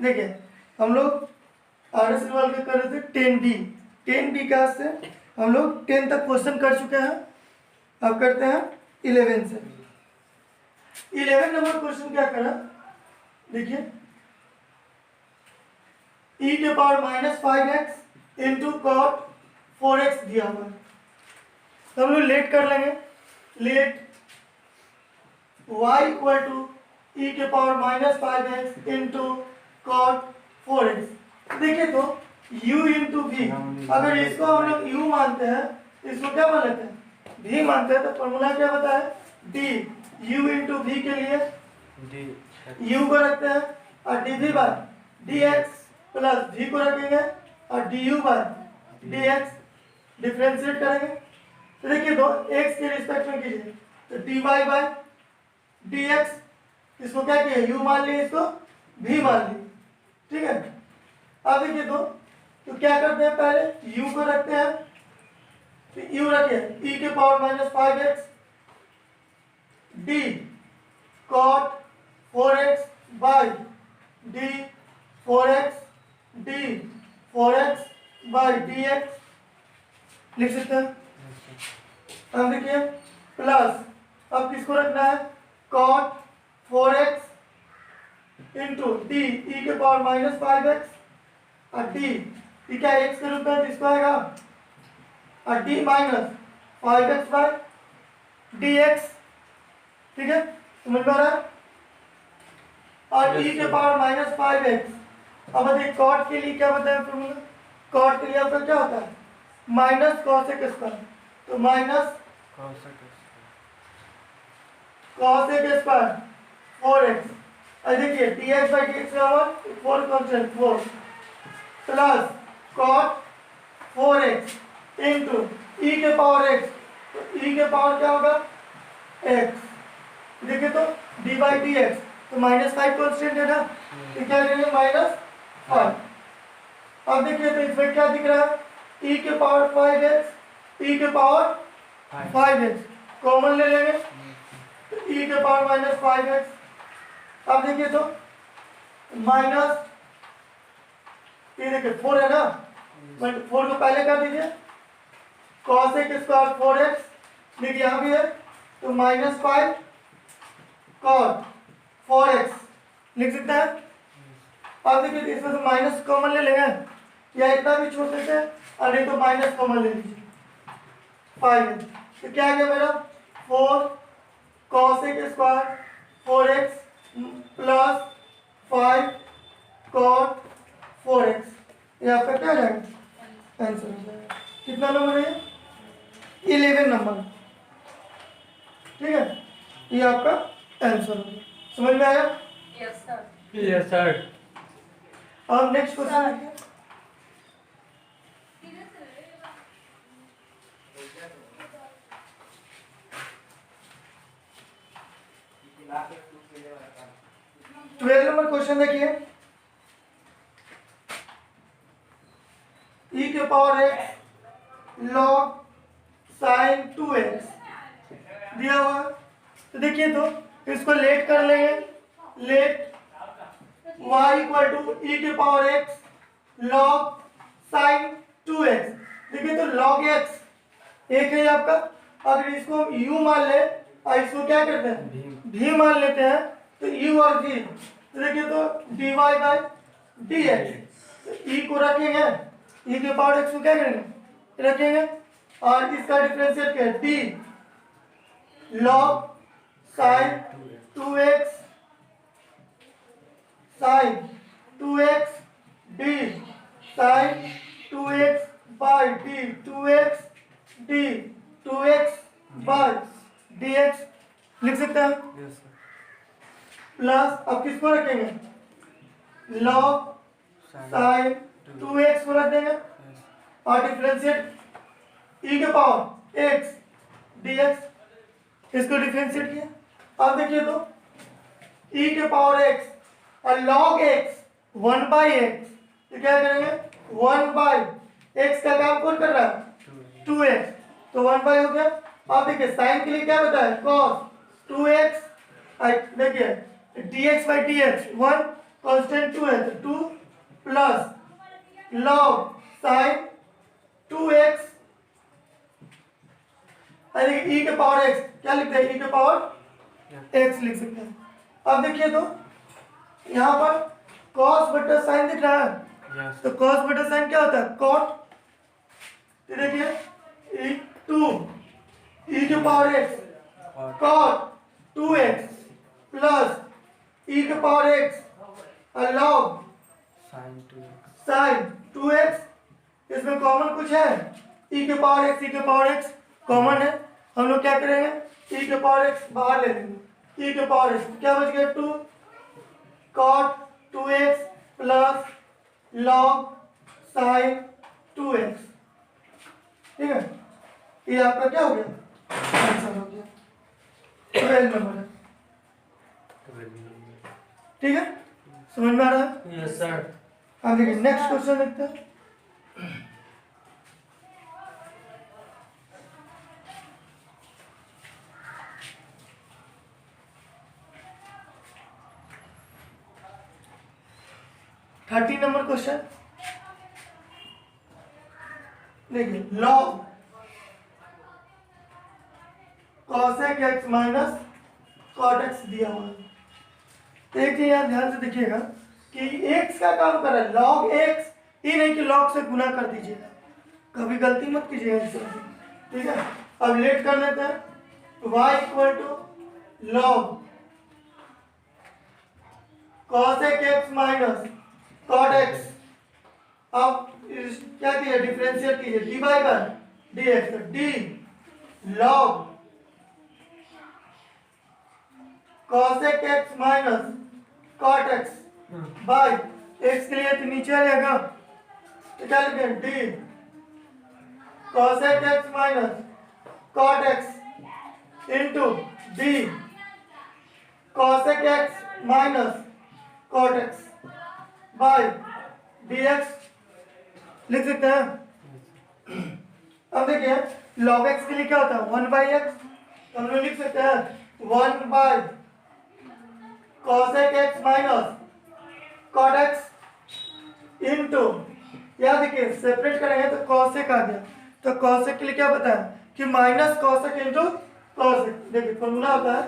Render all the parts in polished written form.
देखिए हम लोग आर एस रिवाल का कर रहे थे 10B। 10B का से हम लोग 10 तक क्वेश्चन कर चुके हैं। अब करते हैं 11 से। 11 नंबर क्वेश्चन क्या करा, देखिए e के power -5x into cot 4x दिया हुआ है। तो हम लोग लेट कर लेंगे। Let y equal to e के power -5x into cot 4x। देखिए तो u इंटू वी, अगर इसको हम लोग u मानते हैं, इसको क्या मान लेते हैं, v मानते हैं, तो फॉर्मूला क्या होता है, d u इंटू वी के लिए u को रखते हैं और dv by dx plus v को रखेंगे और du बाय dx डिफरेंशिएट करेंगे। तो देखिए दो x के रिस्पेक्ट में कीजिए, तो dy बाय dx, इसको क्या किया, u मान लिए, इसको v मान लिए, ठीक है। अब देखिए तो क्या करते हैं, पहले u को रखते हैं, तो u रखे e के power -5x d cot 4x by d 4x d 4x by dx लिख सकते हैं। अब देखिए प्लस, अब किसको रखना है, cot 4x into D E के पावर -5x और डी ई क्या x के रूप में, इसको आएगा और D minus 5x bye dx, ठीक है, समझ में आ रहा है। और e के पावर -5x, अब देखिए कॉट के लिए क्या बताया फॉर्मूला, कॉट के लिए आपका क्या होता है, माइनस कॉसेक स्क्वायर, तो माइनस कॉसेक स्क्वायर 4x, और देखिए dx बाई dx बराबर 4 constant 4 plus cot 4x into e के पावर x, तो e के पावर क्या होगा x, देखिए तो d बाई dx, तो -5 कांस्टेंट है ना, तो क्या करेंगे -5। अब देखिए तो इसमें क्या दिख रहा है, e के पावर 5x, e के पावर 5x कॉमन ले लेंगे, तो e के पावर -5x। अब देखिए तो माइनस, ये देखिए 4 है ना, 4 को पहले कर दीजिए, cosec स्क्वायर 4x, देखिए यहाँ भी है, तो -5 cot 4x लिख सकते हैं। अब देखिए इसमें से माइनस कॉमन ले लेंगे, या इतना भी छोड़ सकते हैं, और नहीं तो माइनस कॉमन ले लीजिए 5, तो क्या आ गया मेरा 4 cosec square 4x plus 5 cot 4x, ये आपका क्या हो जाएगा, आंसर हो जाएगा। कितना नंबर है, 11 नंबर, ठीक है, ये आपका आंसर हो गया। समझ में आया? Yes sir. Yes sir. अब नेक्स्ट क्वेश्चन देखिए, ट्वेल्व नंबर क्वेश्चन देखिए, e के power x log sin 2x दिया हुआ, तो देखिए तो इसको लेट कर लेंगे, let y equal to e के power x log sin 2x, देखिए तो log x एक है आपका, अगर इसको हम u मान ले और इसको क्या करते हैं v मान लेते हैं, तो u और v, तो देखिए तो dy बाई dx, तो e को रखेंगे, e के पावर x को क्या करेंगे रखेंगे, और इसका डिफरेंशिएट क्या है, d log sin 2x sin 2x d sin 2x by d 2x d 2x by dx लिख सकते हैं। प्लस अब किसको रखेंगे, log sin 2x को रख देंगे, और डिफरेंशिएट e के पावर x dx, इसको डिफरेंशिएट किया। अब देखिए तो e के पावर x और log x 1 बाई x, तो क्या करेंगे 1 बाई x का काम कौन कर रहा है 2x, तो 1 बाई हो गया। अब देखिए साइन के लिए क्या बताया cos 2x, देखिए dx बाई dx 1, कांस्टेंट 2 है तो 2 प्लस log sin 2x, अरे e के पावर x क्या लिखते हैं, e के पावर x लिख सकते हैं। अब देखिए तो यहाँ पर cos बटा sin दिख रहा है, तो cos बटा sin क्या होता है, cot। तो देखिए e 2 e के power x cot 2x plus e के पावर x और log sin 2x, इसमें कॉमन कुछ है, e के पावर x कॉमन है, हम लोग क्या करेंगे, e के पावर x बाहर ले लेंगे, e के पावर x क्या बच गया 2 cot 2x plus log sin 2x, ठीक है। ये आपका क्या हो गया, आंसर हो गया 12 नंबर है, ठीक है, समझ में आ रहा है। Yes sir. अब देखिए नेक्स्ट क्वेश्चन देखते हैं। थर्टी नंबर क्वेश्चन देखिए, log cosec x minus cot x दिया हुआ है। तो एक चीज यहाँ ध्यान से देखिएगा कि x का काम कर रहा है log x, ये नहीं कि log से गुना कर दीजिएगा, कभी गलती मत कीजिएगा इस तरह से, ठीक है। अब लेट कर लेते हैं, y equal to log cosec x minus cot x, अब क्या किया, डिफरेंशिएट कीजिए dy बाय dx, तो d log cosec x minus cot x by x के लिए तो नीचे आ जाएगा, तो क्या लिखेंगे d cosec x minus cot x into d cosec x minus cot x by dx लिख सकते हैं। अब देखिए log x के लिए क्या होता है 1 बाई एक्स, तो हम लोग लिख सकते हैं 1 by cosec x minus cot x into, यहाँ देखिए सेपरेट करेंगे तो cosec आ गया, तो cosec के लिए क्या बताया कि माइनस cosec इंटू cosec, देखिए फॉर्मूला होता है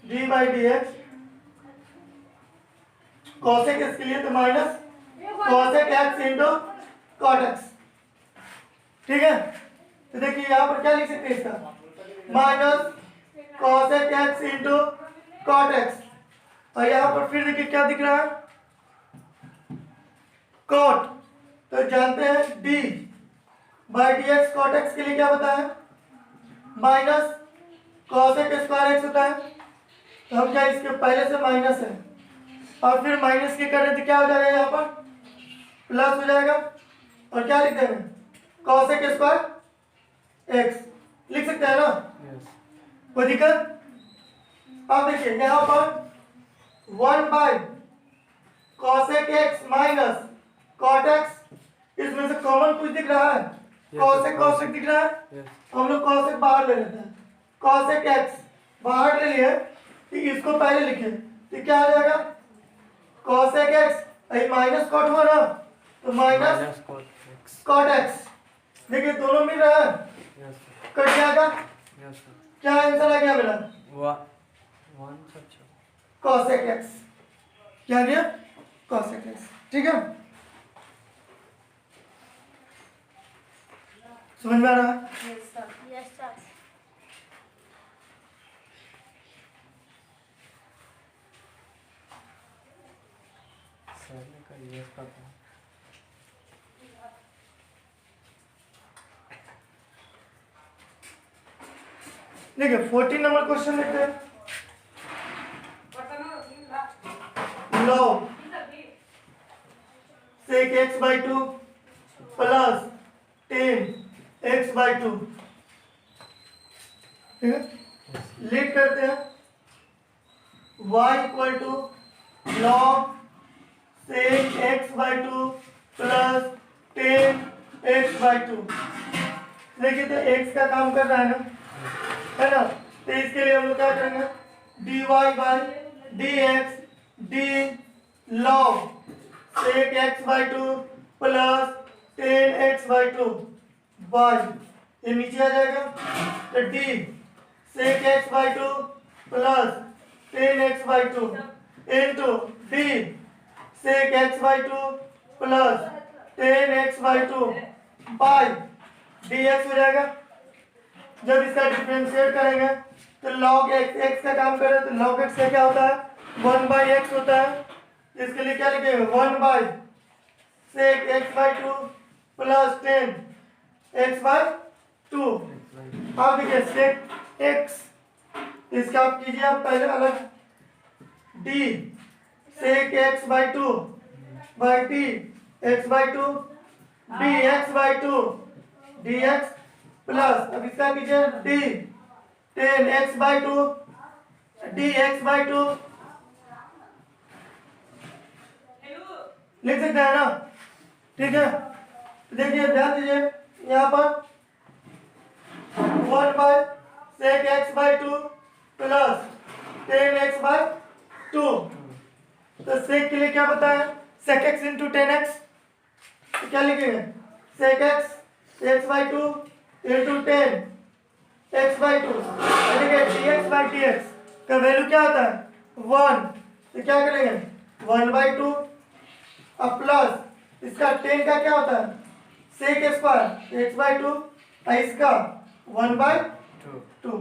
d by d x, cosec x के लिए तो minus cosec x into cot x, ठीक है। तो देखिए यहाँ पर क्या लिख सकते हैं, इसका minus cosec x into cot x, और यहाँ पर फिर देखिए क्या दिख रहा है cot, तो जानते हैं d by d x cot x के लिए क्या बताया माइनस cosec स्क्वायर x होता है, तो हम क्या इसके पहले से माइनस है और फिर माइनस के करने से क्या हो जाएगा, यहाँ पर प्लस हो जाएगा, और क्या लिख देंगे cosec स्क्वायर x लिख सकते हैं ना, कोई दिक्कत। अब देखिए यहाँ पर 1 by cosec x minus cot x, इसमें से कॉमन कुछ दिख रहा है, cosec दिख रहा है, हम लोग cosec बाहर ले लेते हैं, cosec x बाहर ले लिए, ठीक, इसको पहले लिखे, तो क्या आ जाएगा cosec x, ये माइनस cot हुआ ना, तो माइनस cot x, देखिए दोनों मिल रहा है, कट जाएगा, क्या आंसर आ गया मेरा cosec x, क्या गया cosec x, ठीक है, समझ में आ रहा है। Yes sir. देखिए 14 नंबर क्वेश्चन देखते हैं, log sec x by 2 plus 10 x by 2, ठीक है, लिख करते हैं y equal to log sec x by 2 plus 10 x by 2, देखिए तो x का काम कर रहा है ना, तो इसके लिए हम लोग क्या करेंगे dy by d x D log sec x by 2 plus 10x by 2 y, ये नीचे आ जाएगा। तो d sec x by 2 plus 10x by 2 into d sec x by 2 plus 10x by 2 by dx हो जाएगा। जब इसका डिफरेंशिएट करेंगे तो log x का काम करें तो log x का क्या होता है 1/x होता है। इसके लिए क्या लिखेंगे 1 sec x by 2 plus 10x by 2। आप देखिए sec x, इसका आप कीजिए आप पहले अलग, d sec x by 2 by t x by 2 dx by 2 dx plus, अब इसका कीजिए d 10x by 2 dx by 2, लिख सकते हैं ना, ठीक है। देखिए ध्यान दीजिए यहाँ पर 1 sec x by 2 plus 10x by 2, तो sec के लिए क्या पता है sec x इंटू 10x, तो क्या लिखेंगे sec x x by 2 into 10 x by 2, देखिए dx by dx का वैल्यू क्या होता है 1, तो क्या करेंगे 1/2, अब प्लस इसका 10 का क्या होता है sec स्क्वायर x by 2 और इसका 1/2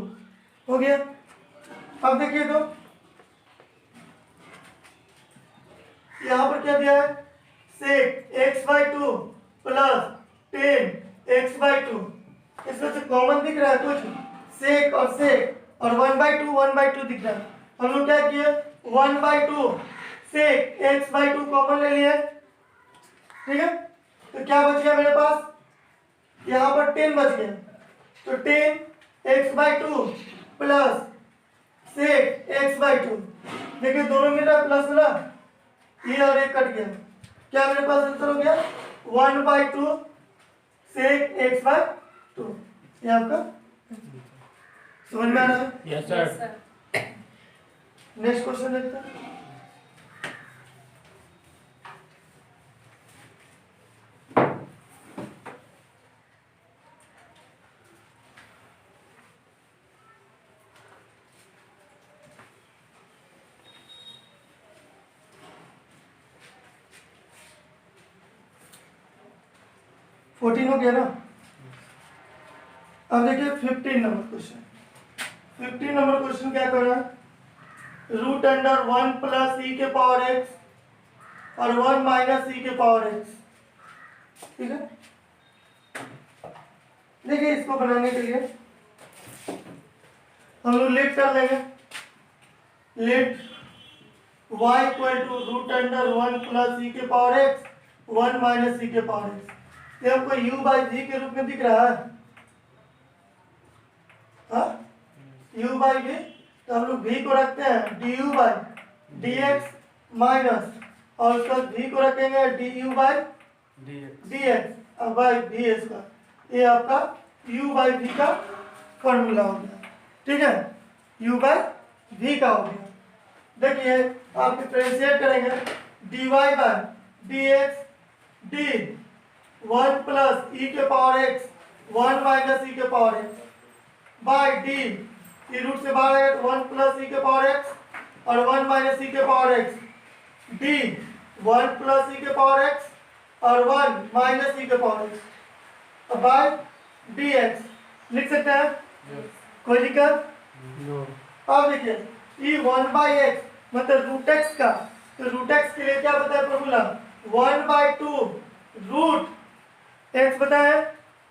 हो गया। अब देखिए तो यहाँ पर क्या दिया है sec x by 2 plus 10x by 2, इसमें से कॉमन दिख रहा है कुछ sec और 1/2 दिख रहा है। हम लोग क्या किए 1/2 sec x by 2 कॉमन ले लिए, ठीक है। तो क्या बच गया मेरे पास यहाँ पर 10 बच गया, तो 10x by 2 plus sec x by 2, देखिए दोनों मिल रहा है प्लस ना, ये और एक कट गया, क्या मेरे पास आंसर हो गया 1/2 sec x by 2। ये आपका समझ में आ रहा है? Yes sir. नेक्स्ट क्वेश्चन देखते हैं। हो गया ना। अब देखिए 15 नंबर क्वेश्चन। 15 नंबर क्वेश्चन क्या कर रहा है रूट अंडर 1 प्लस ई के पावर x और 1 माइनस ई के पावर x, ठीक है। देखिए इसको बनाने के लिए हम लोग लेट कर लेंगे, let y equal to root under 1 plus e के पावर x 1 माइनस ई के पावर x। ये हमको u बाई v के रूप में दिख रहा है, हाँ u बाई v, तो हम लोग v को रखते हैं du बाई dx माइनस, और उसका v को रखेंगे du बाई dx और बाई v इसका, ये आपका u बाई v का फॉर्मूला हो गया, ठीक है। u बाई v का हो गया। देखिए आप डिफरेंशिएट करेंगे dy by dx d 1 plus e के पावर x 1 माइनस ई के पावर x बाई डी, ये रूट से बाहर है 1 प्लस ई के पावर x और 1 माइनस ई के power x D 1 plus e के पावर x और 1 माइनस ई के power x by d x लिख सकते हैं, कोई दिक्कत? अब देखिए ये 1/x मतलब रूट x का, तो रूट x के लिए क्या बताया फॉर्मूला 1/2 रूट x बताया,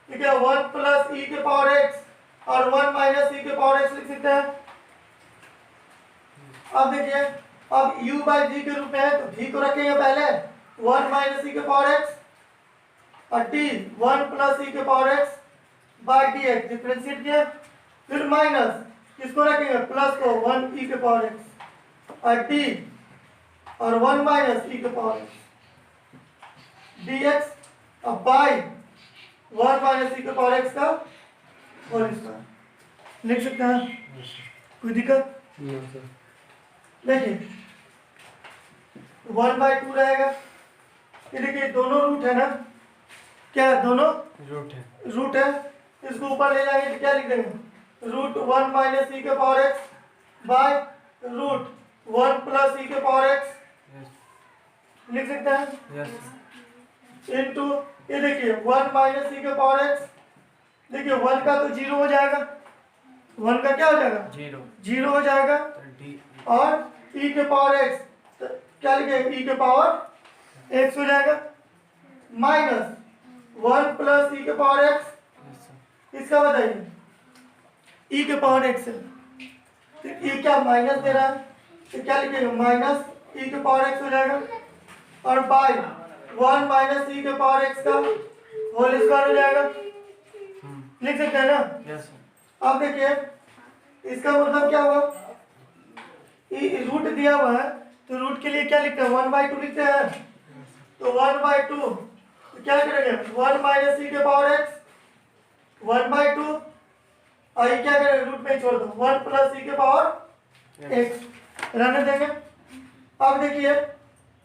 ठीक है। 1 प्लस ई के पावर x और 1 माइनस ई के पावर x लिख सकते हैं। अब देखिए अब u बाई v के रूप में है तो v को रखेंगे पहले 1 माइनस ई के पावर x और t 1 प्लस ई के power x by dx differentiate किया, फिर माइनस किसको रखेंगे प्लस को 1 ई के पावर x और t और 1 माइनस ई के पावर x dx अब बाई 1 माइनस ई के पावर x का होल स्क्वायर लिख सकते हैं, कोई दिक्कत? देखिए 1/2 रहेगा। ये देखिए दोनों रूट है ना, क्या है? दोनों रूट है। इसको ऊपर ले जाएंगे तो क्या लिख देंगे? √1 माइनस ई के power x bye √1 plus e के पावर एक्स लिख सकते हैं। इनटू ये देखिए 1 माइनस ई के पावर एक्स, देखिए 1 का तो 0 हो जाएगा, 1 का क्या हो जाएगा? 0 हो जाएगा। और ई के पावर एक्स तो क्या लिखेंगे? ई के पावर एक्स हो जाएगा माइनस 1 प्लस ई के पावर एक्स। इसका बताइए ई के पावर एक्स है तो ई क्या माइनस दे रहा है तो क्या लिखेंगे? माइनस ई के पावर एक्स हो जाएगा और बाय 1 माइनस ई के पावर एक्स का होल स्क्वायर हो जाएगा। लिख सकते हैं ना? अब देखिए इसका मतलब क्या हुआ? रूट दिया हुआ है तो रूट के लिए क्या लिखते हैं? 1/2 लिखते हैं। तो 1/2 तो क्या करेंगे? 1 माइनस ई के पावर एक्स 1/2 और ये क्या करेंगे? रूट में छोड़ दो 1 प्लस ई के पावर एक्स रहने देंगे। अब देखिए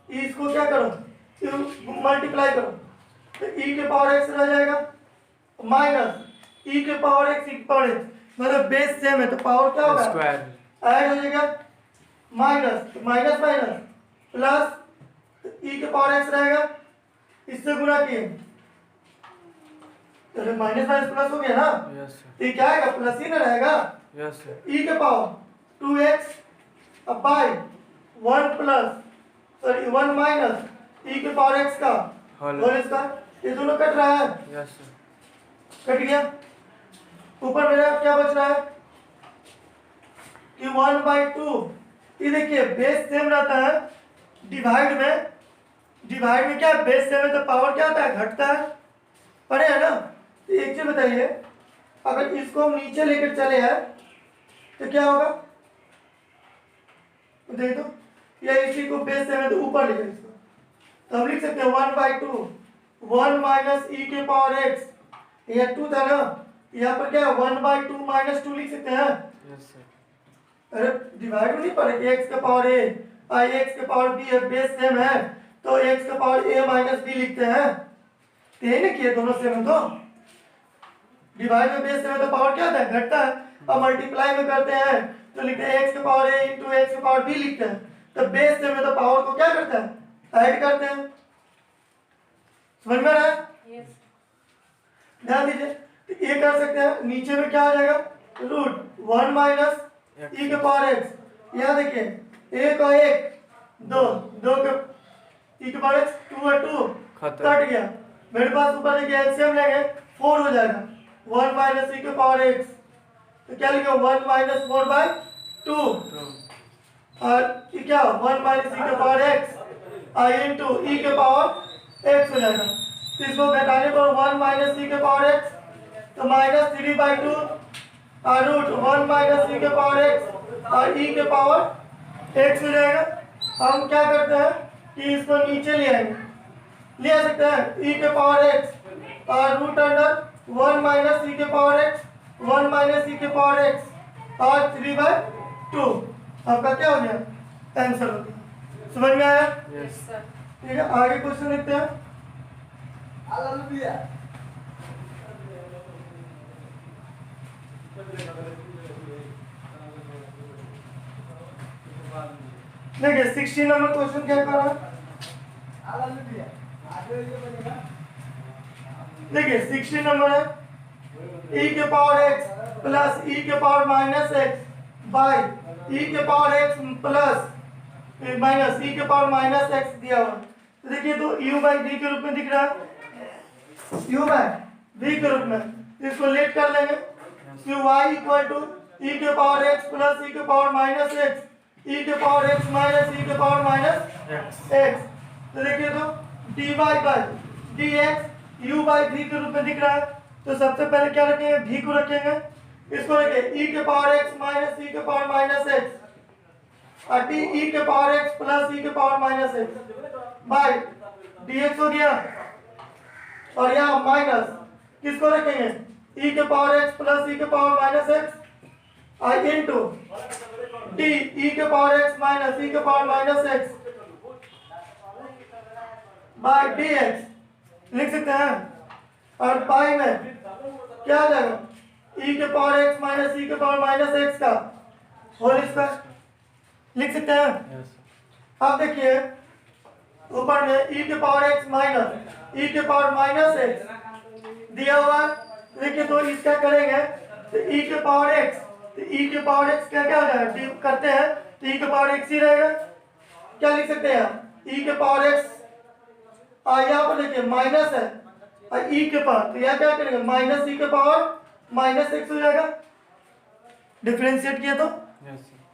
इसको क्या करो? मल्टीप्लाई करो तो ई के पावर एक्स रह जाएगा माइनस ई के पावर एक्स ई के पावर एक्स, मतलब बेस सेम है तो पावर क्या होगा? ऐड हो जाएगा minus minus minus plus e के पावर एक्स रहेगा, इससे गुणा किए तो माइनस माइनस प्लस हो गया ना। तो ये क्या आएगा? प्लस ही ना रहेगा। ई के पावर 2x अब bye 1 plus sorry 1 minus e के पावर एक्स का होल स्क्वायर। ये दोनों कट रहा है, कट गया। ऊपर मेरा क्या बच रहा है कि 1/2। ये देखिए बेस सेम रहता है, डिवाइड में क्या बेस सेम है तो पावर क्या होता है? घटता है। पढ़े है ना? तो एक चीज बताइए, अगर इसको हम नीचे लेकर चले हैं तो क्या होगा? तो देख दो, या इसी को बेस सेम है तो ऊपर ले जाए इसको, तो हम लिख सकते हैं 1/2 1 माइनस ई के पावर एक्स, यह 2 था ना, यहाँ पर क्या है? 1/2 माइनस 2 लिख सकते हैं। अरे डिवाइड में नहीं पड़े, एक्स का पावर ए आई एक्स के पावर बी है, बेस सेम है तो एक्स का पावर ए माइनस बी लिखते हैं। तो यही ना किए, दोनों सेम है तो डिवाइड में बेस सेम है तो पावर क्या होता है? घटता है। अब मल्टीप्लाई में करते हैं तो लिखते हैं एक्स के पावर ए इंटू एक्स के पावर बी लिखते हैं। तो बेस सेम है तो पावर को क्या करते हैं? ऐड करते हैं। समझ में आ रहा है? ध्यान दीजिए, तो ये कर सकते हैं। नीचे में क्या आ जाएगा? √1 माइनस ई के पावर एक्स। यहाँ देखिए 1 और 1 2 के ई के पावर एक्स 2 और 2 कट गया। मेरे पास ऊपर देखिए एलसीएम लेंगे 4 हो जाएगा 1 माइनस ई के पावर एक्स, तो क्या लिखेगा? 1 माइनस 4/2 और ये क्या? 1 माइनस ई के पावर एक्स आई इंटू ई के पावर एक्स हो जाएगा। इसको घटाने पर 1 माइनस ई के पावर एक्स तो माइनस 3/2 और √1 माइनस ई के पावर एक्स और ई के पावर एक्स हो जाएगा। हम क्या करते हैं कि इसको नीचे ले आएंगे, ले आ सकते हैं ई के पावर एक्स और √1 माइनस ई के पावर एक्स 1 माइनस ई के पावर एक्स और 3/2 आपका क्या हो गया? आंसर हो गया। समझ में आया? ठीक है, आगे क्वेश्चन लिखते हैं। देखिए 16 नंबर क्वेश्चन क्या कर रहा है? देखिए 16 नंबर है ई के पावर एक्स प्लस ई के पावर माइनस एक्स बाय ई के power x plus minus e के पावर माइनस एक्स दिया हुआ। तो देखिए तो u बाई v के रूप में दिख रहा है, u बाई v के रूप में। इसको लेट कर लेंगे कि y इक्वल टू ई के पावर एक्स प्लस ई के पावर माइनस एक्स ई के पावर एक्स माइनस ई के पावर माइनस एक्स। तो देखिए तो dy by dx u by v के रूप में दिख रहा है। तो सबसे पहले क्या रखेंगे? v को रखेंगे, इसको रखेंगे e के पावर x माइनस e के पावर माइनस x और d e के पावर x प्लस e के power minus x by dx हो गया। और यहाँ माइनस किसको रखेंगे? e के पावर x प्लस e के पावर माइनस x और इंटू d e के पावर x माइनस e के power minus x by d x लिख सकते हैं। और पाई में क्या आ जाएगा, ई के पावर एक्स माइनस ई के पावर माइनस एक्स का होल स्क्वायर लिख सकते हैं। अब देखिए ऊपर में ई के पावर एक्स माइनस ई के पावर माइनस एक्स दिया हुआ है। देखिए तो इसका करेंगे तो ई के पावर एक्स, तो ई के पावर एक्स क्या क्या हो जाएगा, करते हैं तो ई के पावर एक्स ही रहेगा। क्या लिख सकते हैं, ई के पावर एक्स, यहाँ पर देखिए माइनस है और ई के पावर, तो यहाँ क्या करेंगे माइनस ई के पावर माइनस एक्स हो जाएगा, डिफरेंशिएट किया तो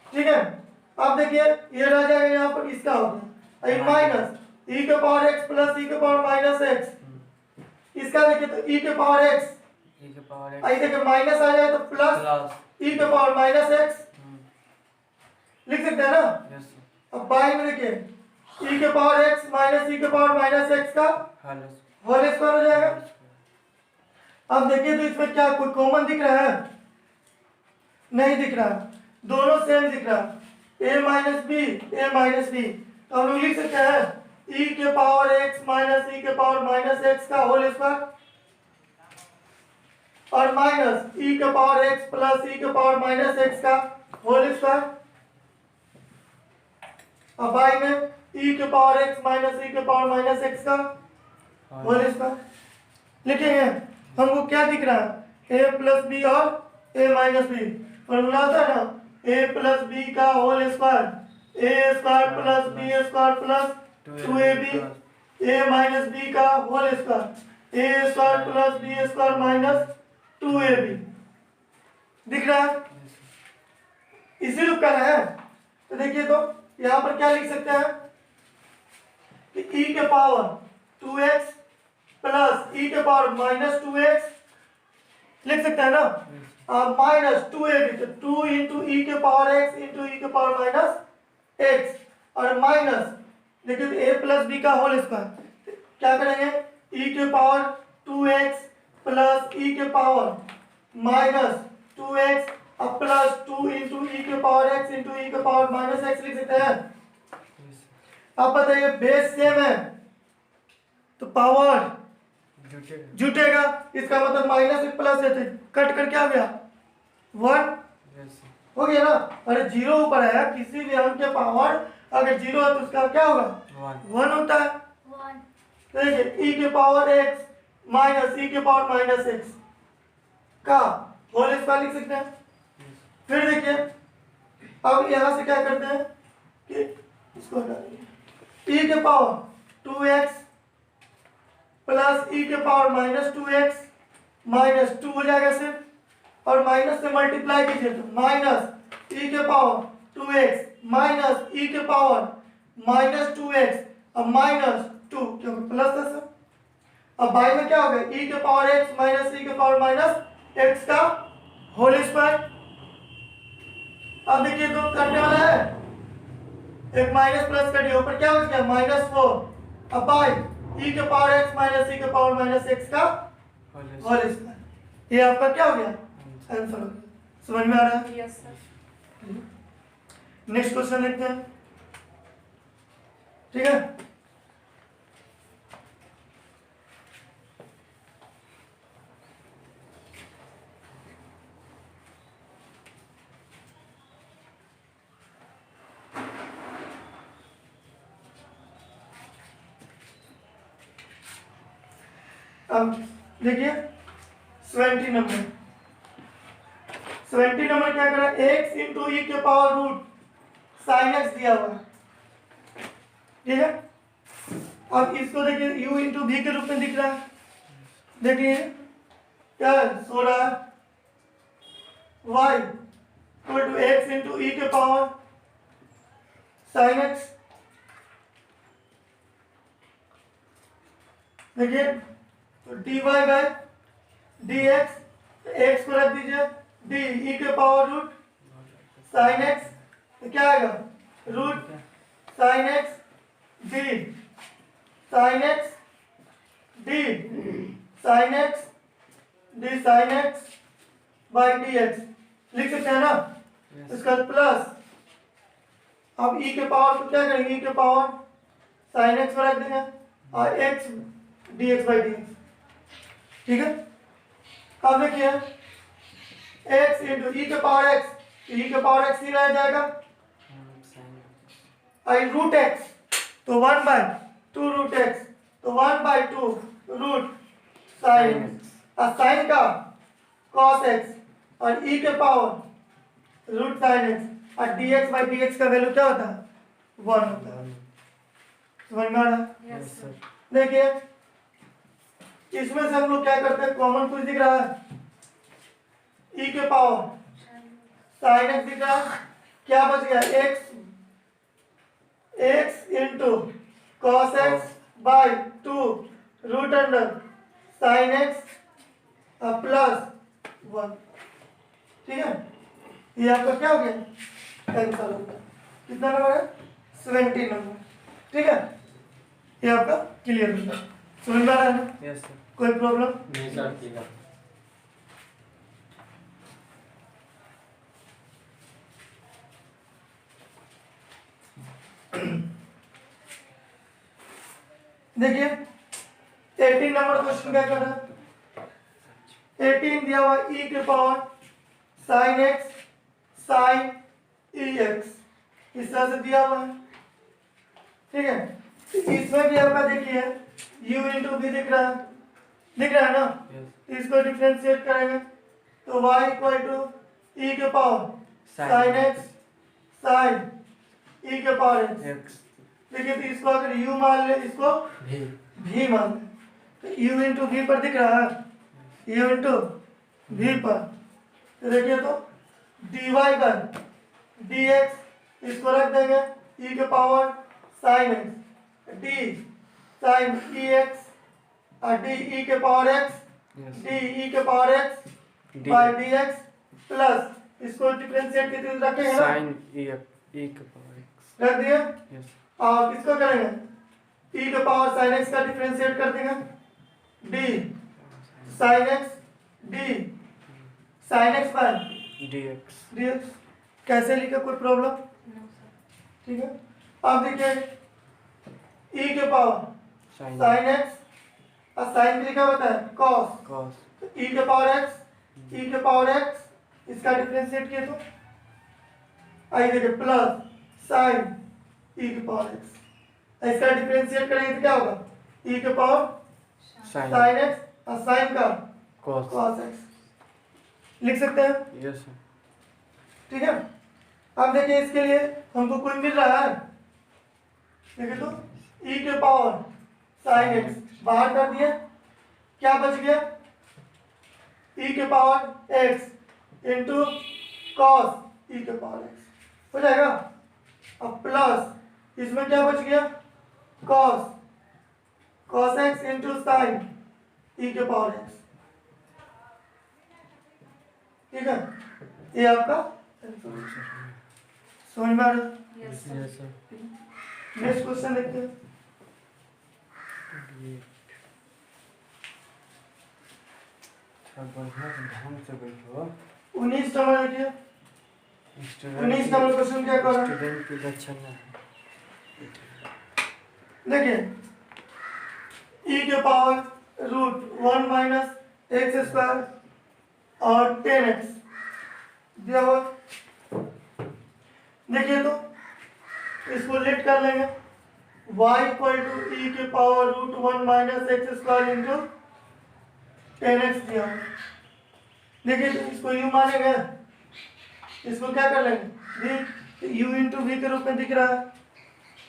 ठीक है। अब देखिए ये रह जाएगा यहाँ पर इसका होगा माइनस ई के पावर एक्स प्लस ई के पावर माइनस एक्स, इसका देखिए तो ई के पावर एक्स देखिए माइनस आ जाए तो प्लस ई के पावर माइनस एक्स लिख सकते हैं ना। अब बाई में देखिए ई के पावर एक्स माइनस ई के पावर माइनस एक्स का होल स्क्वायर हो जाएगा। अब देखिए तो इसमें क्या कोई कॉमन दिख रहा है, नहीं दिख रहा, दोनों सेम दिख रहा, a minus b a minus b. तो हम लोग लिख सकते हैं e के पावर x माइनस e के पावर माइनस एक्स का होल स्क्वायर और माइनस e के पावर x प्लस e के पावर माइनस एक्स का होल स्क्वायर। अब बाई में e के पावर x माइनस e के पावर माइनस एक्स का होल स्क्वायर लिखेंगे। हमको क्या दिख रहा है, a प्लस बी और a माइनस बी, फॉर्मूला होता है ना a प्लस बी का whole square, a square plus B square plus 2ab, a minus B का whole square, a square plus B square minus 2ab दिख रहा है, इसी रूप का है। तो देखिए तो यहाँ पर क्या लिख सकते हैं कि e के पावर 2x प्लस e के पावर माइनस 2x लिख सकते हैं ना, माइनस 2ab, तो 2 इंटू ई के पावर x इंटू ई के पावर माइनस एक्स और माइनस देखिए तो a प्लस बी का होल स्क्वायर, क्या करेंगे e के पावर 2x प्लस ई के पावर माइनस 2x अब प्लस 2 इंटू ई के पावर x इंटू ई के पावर माइनस एक्स लिख सकते हैं। अब बताइए बेस सेम है तो पावर जुटेगा, इसका मतलब माइनस एक प्लस है तो कट कर क्या हो गया 1 हो गया ना। अरे जीरो ऊपर है, किसी भी अंक के पावर अगर जीरो है तो उसका क्या होगा 1 होता है। तो देखिए e के पावर x माइनस e के पावर माइनस एक्स का होल स्क्वायर लिख सकते हैं। फिर देखिए अब यहां से क्या करते हैं कि इसको e के पावर 2x प्लस e के पावर माइनस 2x माइनस 2 हो जाएगा सिर्फ, और माइनस से मल्टीप्लाई कीजिए तो माइनस e के पावर 2x माइनस e के पावर माइनस 2x अब माइनस 2 क्योंकि प्लस है सर। अब बाई में क्या होगा e के पावर x माइनस e के पावर माइनस एक्स का होल स्क्वायर। अब देखिए तो करने वाला है एक माइनस प्लस कर दिया, ऊपर क्या हो गया -4। अब बाई e के पावर x माइनस e के पावर माइनस एक्स का होल स्क्वायर। ये आपका क्या हो गया आंसर हो गया। समझ में आ रहा है? Yes sir. नेक्स्ट क्वेश्चन देखते हैं, ठीक है। अब देखिए 70 नंबर, 70 नंबर क्या करा x इंटू ई के पावर रूट साइन एक्स दिया हुआ है, ठीक है। अब इसको देखिए u इंटू भी के रूप में दिख रहा है, देखिए क्या सो रहा है y equal to x into e के पावर साइन एक्स। देखिए तो dy बाय dx, x को रख दीजिए d e के पावर रूट साइन एक्स, तो क्या आएगा root sine x d sine x d sine x d sine x by d x लिख सकते हैं ना। इसका प्लस अब e के पावर को क्या करेंगे e के पावर साइन एक्स में रख देंगे और x dx by dx। ठीक है, अब देखिए x इंटू e के पावर x, e के पावर x ही रह जाएगा, आई रूट x तो 1/2 रूट x तो 1/2 रूट साइन x, और साइन का cos x और e के पावर रूट साइन x, और dx by dx का वैल्यू क्या होता है? 1 होता है। समझ में आ रहा है? Yes sir. देखिए इसमें से हम लोग क्या करते हैं, कॉमन कुछ दिख रहा है, e के पावर साइन x दिख रहा है, क्या बच गया? x into cos x by 2 root under sine x plus 1। ठीक है, ये आपका क्या हो गया? कैंसिल हो गया। कितना नंबर है? 17 नंबर। ठीक है, ये आपका क्लियर हो गया। समझ में आ रहा है ना? Yes sir. कोई प्रॉब्लम? नहीं सर, ठीक है। देखिए 18 नंबर क्वेश्चन क्या कर रहा है? 18 दिया हुआ e के power sine x sine ex, इस तरह से दिया हुआ है। ठीक है, इसमें भी आपका देखिए u इंटू भी दिख रहा है ना? यस। इसको डिफरेंशिएट करेंगे तो y इक्वल टू e के power sine x sine e के पावर x। देखिए तो इसको अगर u मान ले, इसको v मान ले, तो u इंटू v पर दिख रहा है, u इंटू v पर, तो देखिए तो dy बाय dx इसको रख देंगे e के power sine x, d sine ex और d e के पावर x, d e के power x by dx plus इसको डिफरेंशिएट कितने रखेंगे ना? साइन e के पावर x रख दिए। यस। और किसको करेंगे? e के पावर साइन x का डिफरेंशिएट कर देंगे, d sine x d sine x by dx। कैसे लिखे, कोई प्रॉब्लम? ठीक है, अब देखिए e के पावर साइन x और साइन भी लिखा होता है cos, तो e के पावर x इसका डिफरेंशिएट किए तो आई देखिए प्लस साइन e के पावर x, इसका डिफरेंशिएट करेंगे तो क्या होगा? e के पावर साइन x और साइन का cos x लिख सकते हैं। Yes sir. ठीक है, अब देखिए इसके लिए हमको कोई मिल रहा है, देखिए तो e के पावर साइन x बाहर कर दिए, क्या बच गया? e के power x into cos e के पावर x हो जाएगा, अब प्लस इसमें क्या बच गया? Cos x into sine e के पावर x। ठीक है, ये आपका समझ में आ रहा है? Yes sir. नेक्स्ट क्वेश्चन देखते हैं। ढंग से बैठो। 19 नंबर देखिए, 19 नंबर क्वेश्चन क्या कर रहा है? स्टूडेंट की लक्षण है। देखिए e के power root 1 minus x square और 10x दिया हुआ। देखिए तो इसको लेट कर लेंगे, y इक्वल टू e के power root 1 minus x square into 10x दिया हुआ। देखिए तो इसको u मानेंगे, इसको क्या कर लेंगे v, u इंटू v के रूप में दिख रहा है,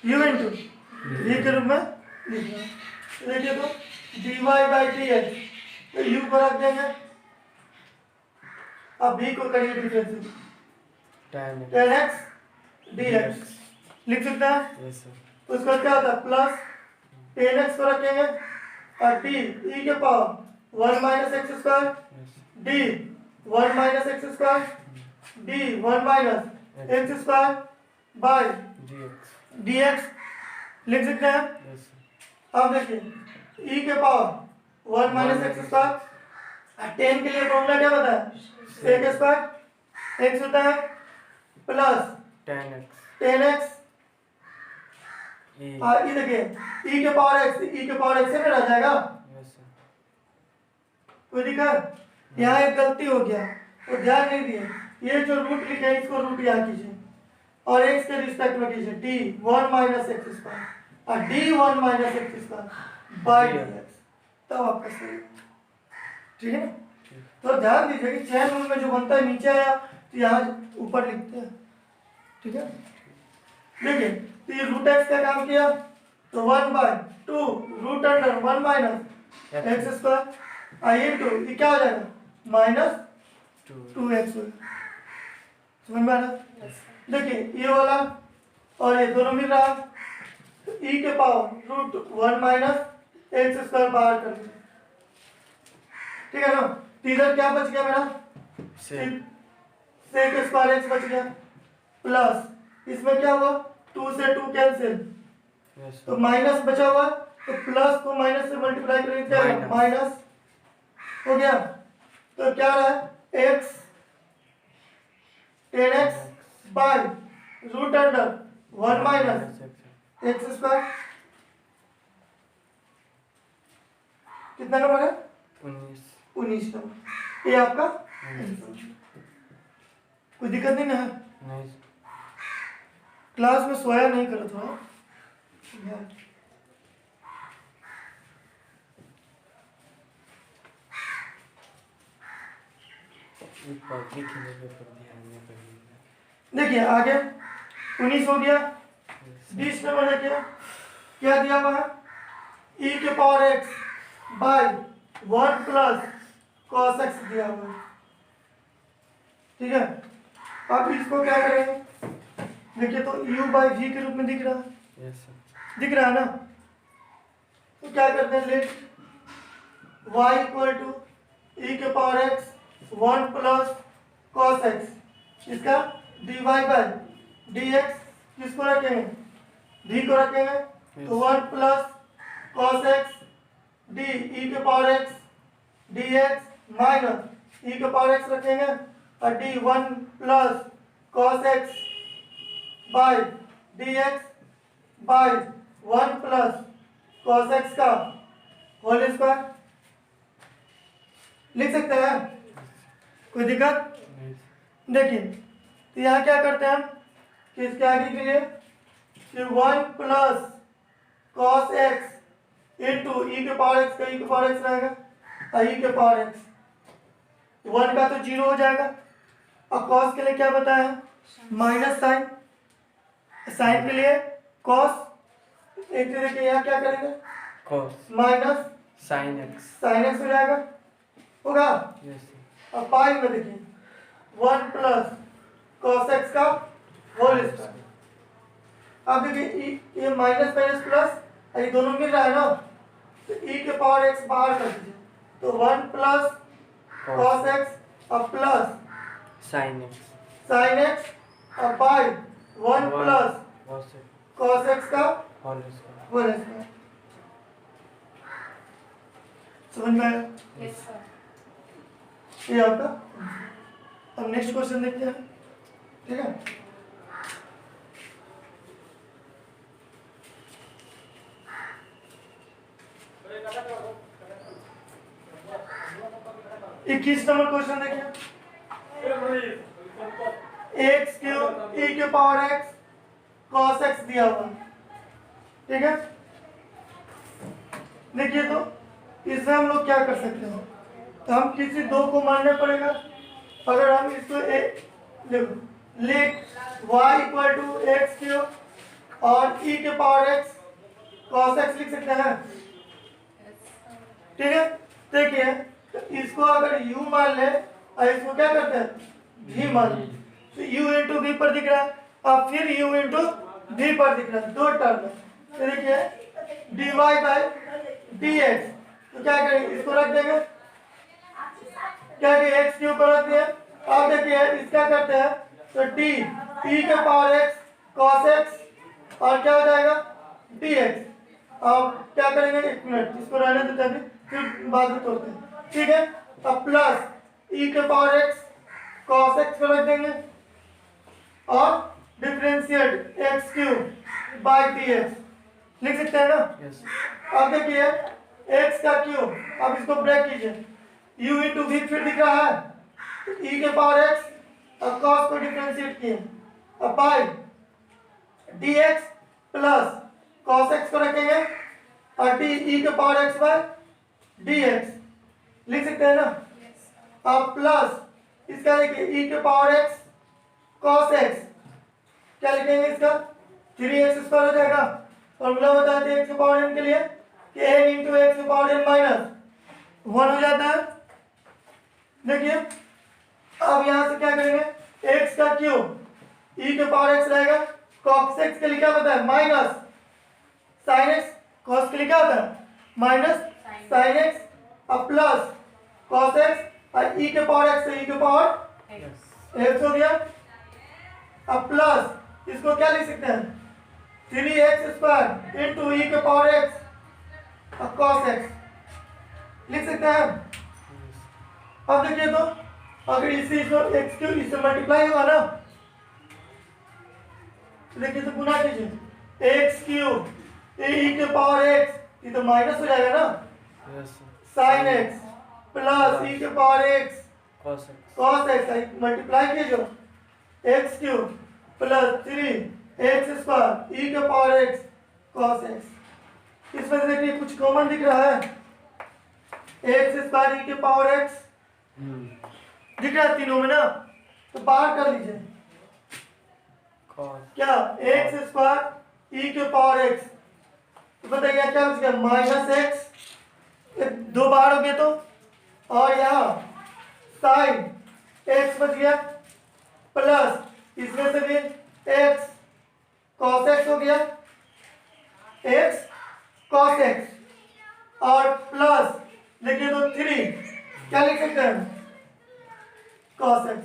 u इंटू v के रूप में दिख रहा है। देखिए तो dy बाई dx, तो u को रख देंगे, अब v को करिए डिफरेंशिएट, 10x dx लिख सकते हैं। Yes sir. तो उसका क्या होता है? प्लस 10x को रखेंगे और d e के power 1 minus x square d 1 minus x square d 1 minus x square by dx लिख सकते हैं। Yes sir. अब देखिए e के पावर 1 माइनस एक्स स्क्वायर, 10 के लिए फॉर्मूला क्या होता है? sec स्क्वायर x होता है प्लस 10x ए ये देखिए e के पावर x से ना रह जाएगा, यस सर कोई दिक्कत? यहाँ एक गलती हो गया तो ध्यान नहीं दिए, ये जो रूट लिखे हैं इसको रूट यहाँ कीजिए और x के रिस्पेक्ट में कीजिए d 1 माइनस एक्स स्क्वायर और d 1 minus x square by dx, तब आपका सही है। ठीक है, तो ध्यान दीजिए कि चैन रूल में जो बनता है नीचे आया तो यहाँ ऊपर लिखते हैं। ठीक है, देखिए तो ये रूट एक्स का काम किया तो 1/2 root under 1 minus x square I into ये क्या हो जाएगा माइनस 2x हो जाएगा। समझ में आ रहा? देखिए ये वाला और ये दोनों मिल रहा तो e के power root 1 minus x square बाहर कर दिया। ठीक है ना, तो इधर क्या बच गया मेरा सेक स्क्वायर एक्स बच गया प्लस इसमें क्या हुआ 2 से 2 कैंसिल तो माइनस बचा हुआ तो प्लस को माइनस से मल्टीप्लाई करेंगे क्या होगा माइनस हो गया, तो क्या रहा है x 10x by root under 1 minus x square कितना नंबर है 19 नंबर, ये आपका कोई दिक्कत नहीं ना? नहीं क्लास में सोया नहीं करो थोड़ा पब्लिक के पर ध्यान नहीं करिएगा। देखिए आगे 19 हो गया, 20 नंबर है क्या दिया हुआ है e के power x by 1 plus cos x दिया हुआ है। ठीक है, अब इसको क्या करेंगे, देखिए तो u बाई v के रूप में दिख रहा है, यस सर दिख रहा है ना, तो क्या करते हैं let y equal to e के power x 1 plus cos x इसका dy बाई dx किसको रखेंगे v को रखेंगे तो 1 plus cos x d e के power x dx minus e के पावर x रखेंगे और d 1 plus cos x by dx by 1 plus cos x का होल स्क्वायर लिख सकते हैं, कोई दिक्कत? देखिए तो यहाँ क्या करते हैं हम कि इसके आगे के लिए कि 1 plus cos x into e के पावर x का ई के पावर x रहेगा और ई के पावर x 1 का तो 0 हो जाएगा और cos के लिए क्या बताया माइनस साइन, साइन के लिए cos एक देखिए यहाँ क्या करेंगे cos minus sin x sine x हो जाएगा होगा यस और पाई में देखिए 1 प्लस cos x का होल स्क्वायर। अब देखिए ये माइनस माइनस प्लस ये दोनों मिल रहा है ना तो e के पावर x बाहर कर दीजिए तो 1 प्लस cos x और plus sin x sin x और बाई 1 प्लस cos x का होल स्क्वायर होल स्क्वायर। समझ में आया? Yes sir. ये आपका, अब नेक्स्ट क्वेश्चन देखते हैं। ठीक है, इक्कीस नंबर क्वेश्चन देखिए एक्स क्यूब ई के पावर एक्स कॉस एक्स दिया हुआ। ठीक है, देखिए तो इसमें हम लोग क्या कर सकते हैं, तो हम किसी दो को मानना पड़ेगा। अगर हम इसको देखो let y equal to x cube और e के पावर x cos x लिख सकते हैं। ठीक है, देखिए तो इसको अगर u मान ले और इसको क्या करते हैं v मान ले तो u इंटू v पर दिख रहा है और फिर u इंटू v पर दिख रहा है, दो टर्म है। तो देखिए dy बाई dx, तो क्या करेंगे इसको रख देंगे, क्या कि x क्यूब पर रख दिया। अब देखिए इसका करते हैं तो d e के पावर x cos x और क्या हो जाएगा dx। अब क्या करेंगे, एक मिनट इसको रहने देते हैं फिर बाद में तोड़ते हैं। ठीक है, अब प्लस e के पावर x cos x को रख देंगे और differentiate x cube by dx। लिख सकते हैं ना। यस अब देखिए x का क्यूब, अब इसको ब्रेक कीजिए, u इंटू वी फिर दिख रहा है, e के पावर x और cos को डिफरेंशिएट किए, अब by dx plus cos x को रखेंगे और d e के पावर x बाय dx लिख सकते हैं ना। अब प्लस इसका देखिए e के पावर x cos x, क्या लिखेंगे इसका 3x स्क्वायर हो जाएगा। फॉर्मूला बता दें x के पावर n के लिए कि n इंटू एक्स के पावर n माइनस 1 हो जाता है। देखिए अब यहां से क्या करेंगे, x का क्यूब e के पावर x रहेगा, cos x के लिए क्या होता है माइनस sin x, cos के लिए क्या होता है माइनस sin x, अब प्लस cos x और e के पावर x से e के पावर यस x हो गया। अब प्लस इसको क्या लिख सकते हैं 3x स्क्वायर इंटू e के पावर x और cos x लिख सकते हैं। अब देखिए तो अगर इसी को x क्यूब इससे मल्टीप्लाई होगा ना, तो देखिए तो गुना कीजिए x क्यूब e के पावर x, ये तो माइनस हो जाएगा ना, yes sin x plus e के power x cos x cos x multiply कीजिए x cube plus 3x square e के पावर x cos x। इसमें से देखिए कुछ कॉमन दिख रहा है, x स्क्वायर e के पावर x दिख रहा है तीनों में ना, तो बाहर कर लीजिए cos क्या x स्क्वायर e के पावर x, तो बताइए क्या बच गया माइनस x, दो बाहर हो गए तो, और यहाँ साइन x बच गया प्लस इसमें से भी x cos x हो गया, x cos x और प्लस देखिए तो 3 क्या लिख सकते हैं cos x,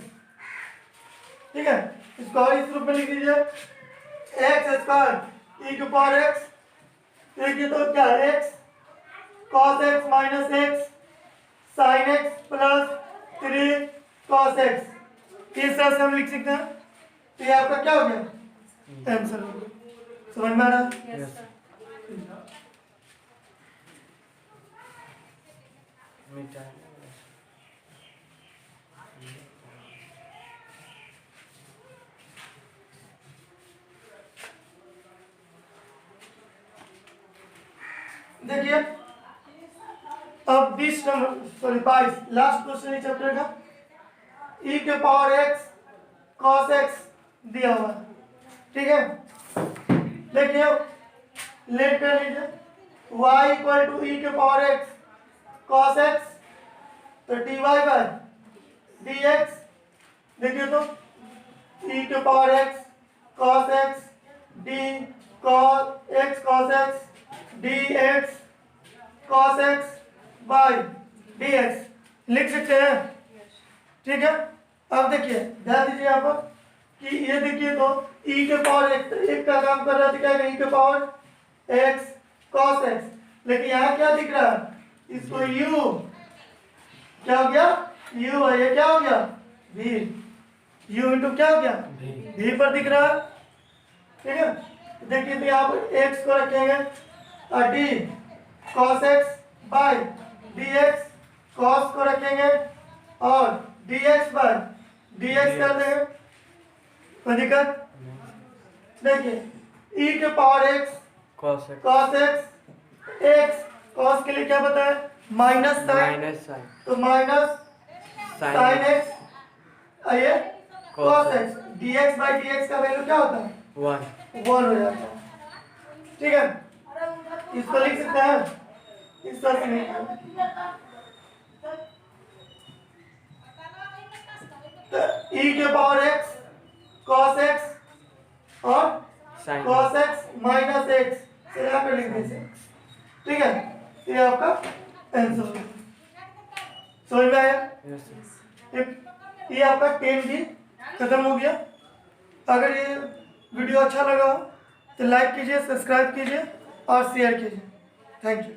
ठीक है। इसको और इस रूप में लिख दीजिए x स्क्वायर e के पावर x, देखिए तो क्या x cos x minus x sin x plus 3 cos x, इस तरह से हम लिख सकते हैं। तो ये आपका क्या हो गया आंसर हो गया। समझ में आ रहा है? यस मिटा देखिए अब 20 नंबर सॉरी 22 लास्ट क्वेश्चन इस चैप्टर का, e के पावर x cos x दिया हुआ है, ठीक है। देखिए लेट कर लीजिए y इक्वल टू e के पावर x cos x, तो dy बाय dx, देखिए तो e के power x cos x d cos x cos x dx cos x by dx लिख सकते हैं, ठीक है। अब देखिए ध्यान दीजिए यहाँ पर कि ये देखिए तो e के पावर एक का काम कर रहा है, क्या है e के पावर x cos x, लेकिन यहाँ क्या दिख रहा है इसको u, क्या हो गया u है, ये क्या हो गया v, u इंटू क्या हो गया v पर दिख रहा है, ठीक है। देखिए तो यहाँ पर x को रखेंगे और d cos x by dx, cos को रखेंगे और dx बाय dx कर देंगे, कोई दिक्कत। देखिए e के power x cos x cos x cos के लिए क्या बताया माइनस साइन, माइनस साइन तो माइनस साइन x, ये cos x dx by dx का वैल्यू क्या होता है 1 1 हो जाता है, ठीक है। इसको लिख सकते हैं इस तरह से नहीं, तो e के पावर x cos x और sine cos x minus x से यहाँ पे लिख दीजिए, ठीक है। ये आपका आंसर हो गया। समझ में आया? ये आपका 10 भी खत्म हो गया। अगर ये वीडियो अच्छा लगा हो तो लाइक कीजिए, सब्सक्राइब कीजिए और शेयर कीजिए। Thank you.